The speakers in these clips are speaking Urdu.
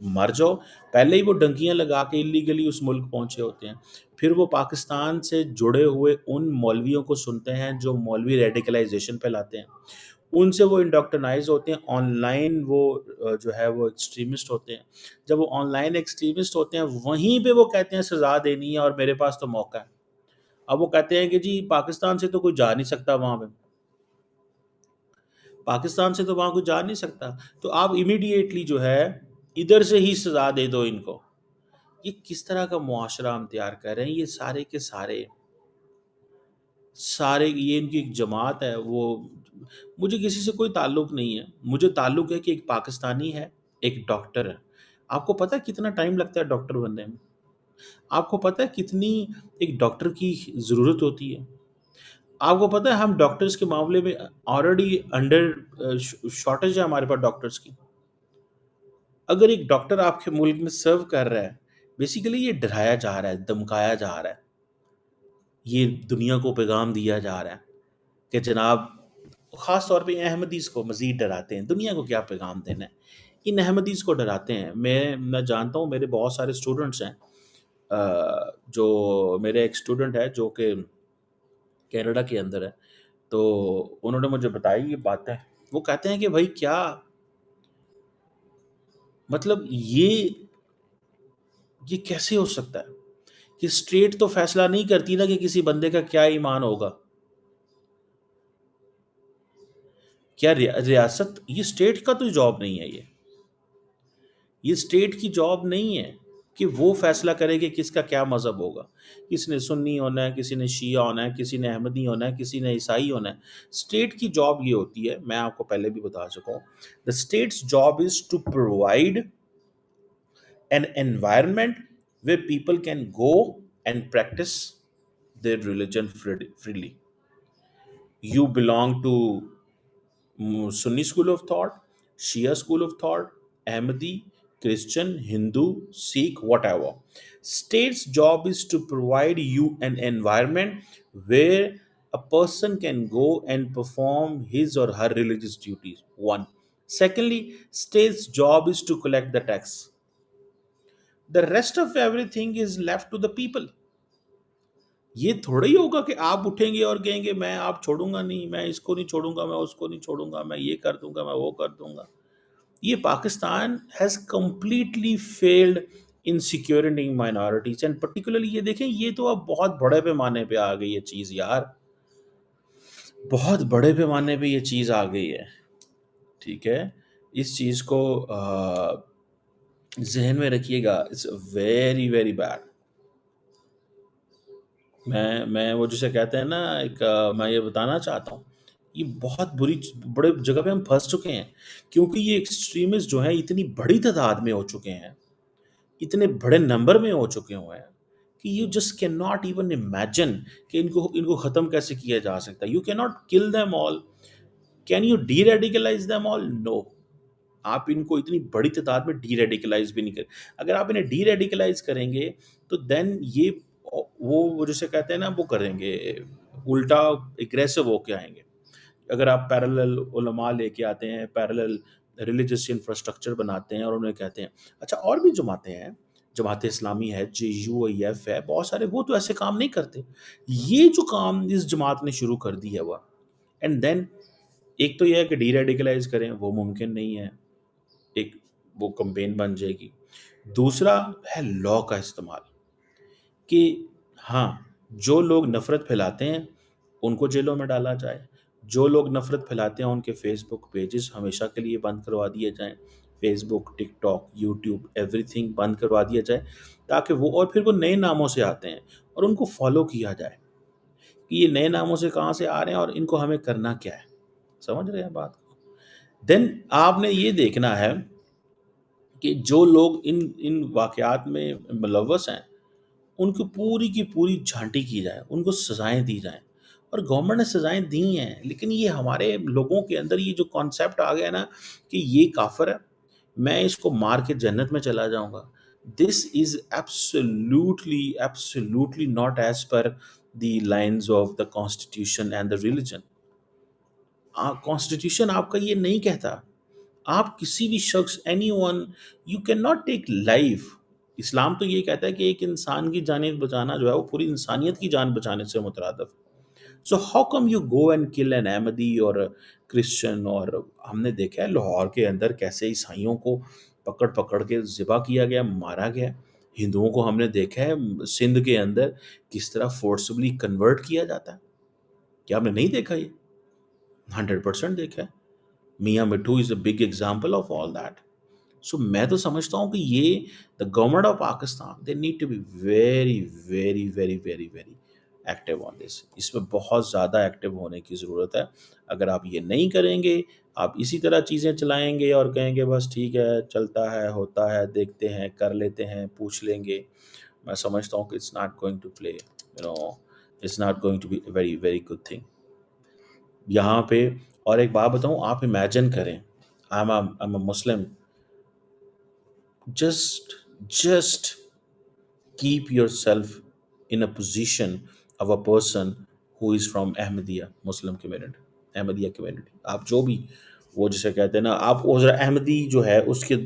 مر جاؤ. پہلے ہی وہ ڈنکیاں لگا کے illegally اس ملک پہنچے ہوتے ہیں. پھر وہ پاکستان سے جڑے ہوئے ان مولویوں کو سنتے ہیں جو مولوی ریڈیکلائزیشن پھیلاتے ہیں. ان سے وہ انڈکٹرنائز ہوتے ہیں. آن لائن وہ جو ہے وہ ایکسٹریمسٹ ہوتے ہیں. جب وہ آن لائن ایکسٹریمسٹ ہوتے ہیں وہیں پہ وہ کہتے ہیں سزا دینی ہے اور میرے پاس تو موقع ہے. اب وہ کہتے ہیں کہ جی پاکستان سے تو کوئی جا نہیں سکتا وہاں پہ، پاکستان سے تو وہاں کوئی جا نہیں سکتا، تو آپ امیڈیٹلی جو ہے ادھر سے ہی سزا دے دو ان کو. یہ کس طرح کا معاشرہ ہم تیار کر رہے ہیں؟ یہ سارے کے سارے سارے یہ ان کی ایک جماعت ہے. وہ مجھے کسی سے کوئی تعلق نہیں ہے، مجھے تعلق ہے کہ ایک پاکستانی ہے، ایک ڈاکٹر ہے. آپ کو پتہ ہے کتنا ٹائم لگتا ہے ڈاکٹر بننے میں؟ آپ کو پتہ ہے کتنی ایک ڈاکٹر کی ضرورت ہوتی ہے؟ آپ کو پتہ ہے ہم ڈاکٹرز کے معاملے میں آلریڈی انڈر شارٹیج ہے ہمارے پاس ڈاکٹرز کی. اگر ایک ڈاکٹر آپ کے ملک میں سرو کر رہا ہے، بیسیکلی یہ ڈرایا جا رہا ہے، دمکایا جا رہا ہے، یہ دنیا کو پیغام دیا جا رہا ہے کہ جناب، خاص طور پہ احمدیز کو مزید ڈراتے ہیں. دنیا کو کیا پیغام دینا ہے؟ ان احمدیز کو ڈراتے ہیں. میں جانتا ہوں میرے بہت سارے اسٹوڈنٹس ہیں. جو میرے ایک اسٹوڈنٹ ہے جو کہ کینیڈا کے اندر ہے، تو انہوں نے مجھے بتائی یہ باتیں. وہ کہتے ہیں کہ بھائی کیا مطلب یہ کیسے ہو سکتا ہے کہ اسٹیٹ تو فیصلہ نہیں کرتی نا کہ کسی بندے کا کیا ایمان ہوگا. کیا ریاست، یہ اسٹیٹ کا تو جاب نہیں ہے. یہ اسٹیٹ کی جاب نہیں ہے کہ وہ فیصلہ کرے کہ کس کا کیا مذہب ہوگا. کسی نے سنی ہونا ہے، کسی نے شیعہ ہونا ہے، کسی نے احمدی ہونا ہے، کسی نے عیسائی ہونا ہے. اسٹیٹ کی جاب یہ ہوتی ہے، میں آپ کو پہلے بھی بتا چکا ہوں. The state's job is to provide an environment where people can go and practice their religion freely. You belong to Sunni school of thought, Shia school of thought, Ahmadi, Christian, Hindu, Sikh, whatever. State's job is to provide you an environment where a person can go and perform his or her religious duties. One. Secondly, state's job is to collect the tax. The rest of everything is left to the people. یہ تھوڑا ہی ہوگا کہ آپ اٹھیں گے اور کہیں گے میں آپ چھوڑوں گا نہیں، میں اس کو نہیں چھوڑوں گا، میں اس کو نہیں چھوڑوں گا، میں یہ کر دوں گا، میں وہ کر دوں گا. یہ Pakistan has completely field in security minorities and particularly یہ دیکھیں یہ تو اب بہت بڑے پیمانے پہ آ گئی یہ چیز یار، بہت بڑے پیمانے پہ یہ چیز آ گئی ہے. ٹھیک ہے، اس چیز کو ذہن میں رکھیے گا. It's very very bad. میں وہ جسے کہتے ہیں نا ایک میں یہ بتانا چاہتا ہوں، یہ بہت بڑے جگہ پہ ہم پھنس چکے ہیں کیونکہ یہ ایکسٹریمسٹ جو ہیں اتنی بڑی تعداد میں ہو چکے ہیں، اتنے بڑے نمبر میں ہو چکے ہوئے ہیں کہ you just can not even imagine کہ ان کو ختم کیسے کیا جا سکتا ہے. You can not kill them all. Can you deradicalize them all? No. آپ ان کو اتنی بڑی تعداد میں ڈی ریڈیکلائز بھی نہیں کریں. اگر آپ انہیں ڈی ریڈیکلائز کریں گے تو دین یہ وہ جسے کہتے ہیں نا وہ کریں گے، الٹا اگریسو ہو کے آئیں گے. اگر آپ پیرالل علماء لے کے آتے ہیں، پیرالل ریلیجس انفراسٹرکچر بناتے ہیں اور انہیں کہتے ہیں اچھا اور بھی جماعتیں ہیں، جماعت اسلامی ہے، جے یو ای ایف ہے، بہت سارے، وہ تو ایسے کام نہیں کرتے. یہ جو کام اس جماعت نے شروع کر دی ہے وہ، اینڈ دین ایک تو یہ ہے کہ ڈی ریڈیکلائز کریں، وہ ممکن نہیں ہے، ایک وہ کمپین بن جائے گی. دوسرا ہے لا کا استعمال، کہ ہاں جو لوگ نفرت پھیلاتے ہیں ان کو جیلوں میں ڈالا جائے، جو لوگ نفرت پھیلاتے ہیں ان کے فیس بک پیجز ہمیشہ کے لیے بند کروا دیے جائیں. فیس بک، ٹک ٹاک، یوٹیوب، ایوری تھنگ بند کروا دیا جائے تاکہ وہ، اور پھر وہ نئے ناموں سے آتے ہیں اور ان کو فالو کیا جائے کہ یہ نئے ناموں سے کہاں سے آ رہے ہیں اور ان کو ہمیں کرنا کیا ہے. سمجھ رہے ہیں بات کو؟ دین آپ نے یہ دیکھنا ہے کہ جو لوگ ان واقعات میں ملوث ہیں ان کی پوری جھانٹی کی جائے، ان کو سزائیں دی جائیں. اور گورنمنٹ نے سزائیں دی ہیں، لیکن یہ ہمارے لوگوں کے اندر یہ جو کانسیپٹ آ گیا نا کہ یہ کافر ہے، میں اس کو مار کے جنت میں چلا جاؤں گا. This is absolutely not as per the lines of the constitution and the religion. Constitution آپ کا یہ نہیں کہتا آپ کسی بھی شخص anyone, you can not take life. اسلام تو یہ کہتا ہے کہ ایک انسان کی جان بچانا جو ہے وہ پوری انسانیت کی جان بچانے سے مترادف ہے. So how come you go and کل این احمدی اور کرسچن. اور ہم نے دیکھا ہے لاہور کے اندر کیسے عیسائیوں کو پکڑ پکڑ کے ذبح کیا گیا، مارا گیا. ہندوؤں کو ہم نے دیکھا ہے سندھ کے اندر کس طرح فورسبلی کنورٹ کیا جاتا ہے. کیا ہم نے نہیں دیکھا؟ یہ 100% دیکھا ہے. Mian Mithu is a big example of all that. So میں تو سمجھتا ہوں کہ یہ the government of Pakistan they need to be very very very very very active on this. اس میں بہت زیادہ ایکٹیو ہونے کی ضرورت ہے. اگر آپ یہ نہیں کریں گے، آپ اسی طرح چیزیں چلائیں گے اور کہیں گے بس ٹھیک ہے چلتا ہے ہوتا ہے دیکھتے ہیں کر لیتے ہیں پوچھ لیں گے، میں سمجھتا ہوں کہ it's not going to play, it's not going to be very very good thing. یہاں پہ اور ایک بات بتاؤں، آپ امیجن کریں I'm a Muslim. Just keep yourself in a position of a person who is from Ahmadiyya Muslim community, Ahmadiyya community. آپ جو بھی وہ جسے کہتے ہیں نا، آپ وہ ذرا احمدی جو ہے اس کے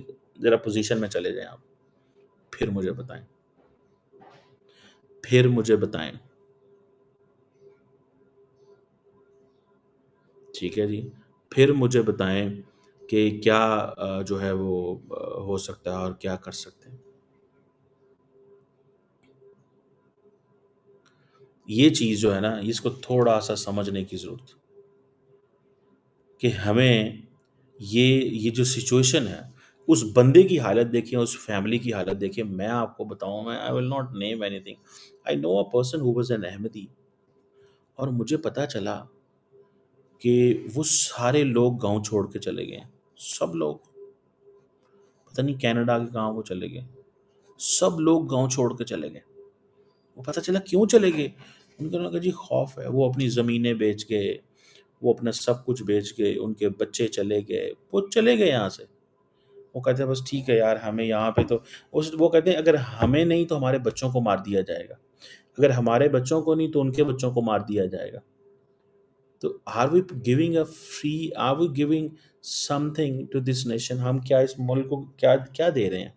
ذرا پوزیشن میں چلے جائیں. آپ پھر مجھے بتائیں، پھر مجھے بتائیں. ٹھیک ہے جی، پھر مجھے بتائیں کہ کیا جو ہے وہ ہو سکتا ہے اور کیا کر سکتے ہیں. یہ چیز جو ہے نا اس کو تھوڑا سا سمجھنے کی ضرورت کہ ہمیں یہ جو سچویشن ہے، اس بندے کی حالت دیکھیں، اس فیملی کی حالت دیکھیں. میں آپ کو بتاؤں، میں I will not name anything. I know a person who was an Ahmadi, اور مجھے پتا چلا کہ وہ سارے لوگ گاؤں چھوڑ کے چلے گئے. سب لوگ، پتہ نہیں کینیڈا کے کہاں وہ چلے گئے. سب لوگ گاؤں چھوڑ کے چلے گئے. وہ پتہ چلا کیوں چلے گئے. ان کو لگا جی خوف ہے. وہ اپنی زمینیں بیچ گئے، وہ اپنا سب کچھ بیچ گئے، ان کے بچے چلے گئے، وہ چلے گئے یہاں سے. وہ کہتے ہیں بس ٹھیک ہے یار ہمیں یہاں پہ تو وہ کہتے ہیں اگر ہمیں نہیں تو ہمارے بچوں کو مار دیا جائے گا، اگر ہمارے بچوں کو نہیں تو ان کے بچوں کو مار دیا جائے گا. تو are we giving a free, are we giving something to this nation. ہم کیا اس ملک کو کیا کیا دے رہے ہیں؟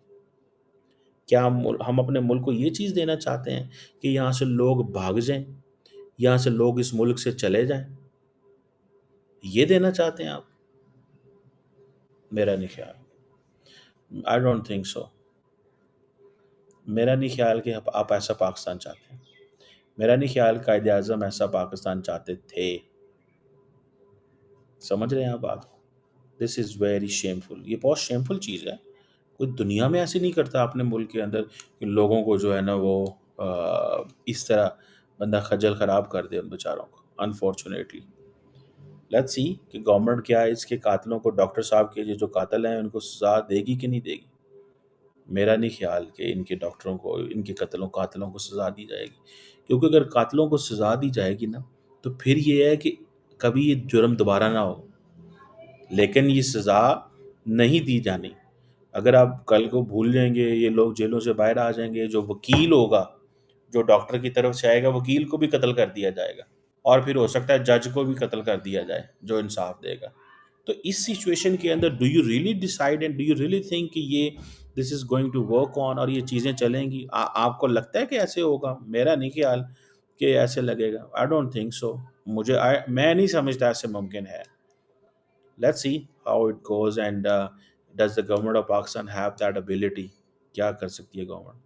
کیا ہم اپنے ملک کو یہ چیز دینا چاہتے ہیں کہ یہاں سے لوگ بھاگ جائیں، یہاں سے لوگ اس ملک سے چلے جائیں؟ یہ دینا چاہتے ہیں آپ؟ میرا نہیں خیال. I don't think so. میرا نہیں خیال کہ آپ ایسا پاکستان چاہتے ہیں. میرا نہیں خیال قائد اعظم ایسا پاکستان چاہتے تھے. سمجھ رہے ہیں آپ بات کو؟ دس از ویری شیمفل. یہ بہت شیمفل چیز ہے. کوئی دنیا میں ایسے نہیں کرتا اپنے ملک کے اندر کہ لوگوں کو جو ہے نا وہ اس طرح بندہ خجل خراب کر دے ان بیچاروں کو. انفارچونیٹلی لیٹس سی کہ گورنمنٹ کیا ہے اس کے قاتلوں کو، ڈاکٹر صاحب کے جو قاتل ہیں ان کو سزا دے گی کہ نہیں دے گی. میرا نہیں خیال کہ ان کے ڈاکٹروں کو، ان کے قاتلوں کو سزا دی جائے گی. کیونکہ اگر قاتلوں کو سزا دی جائے گی نا تو پھر یہ ہے کہ کبھی یہ جرم دوبارہ نہ ہو. لیکن یہ سزا نہیں دی جانی. اگر آپ کل کو بھول جائیں گے، یہ لوگ جیلوں سے باہر آ جائیں گے، جو وکیل ہوگا، جو ڈاکٹر کی طرف سے آئے گا، وکیل کو بھی قتل کر دیا جائے گا، اور پھر ہو سکتا ہے جج کو بھی قتل کر دیا جائے جو انصاف دے گا. تو اس سچویشن کے اندر do you really decide and do you really think کہ یہ this is going to work on اور یہ چیزیں چلیں گی؟ آپ کو لگتا ہے کہ ایسے ہوگا؟ میرا نہیں خیال کہ ایسے لگے گا. I don't think so. میں نہیں سمجھتا ایسے ممکن ہے. Let's see how it goes and does the government of Pakistan have that ability. کیا کر سکتی ہے گورنمنٹ؟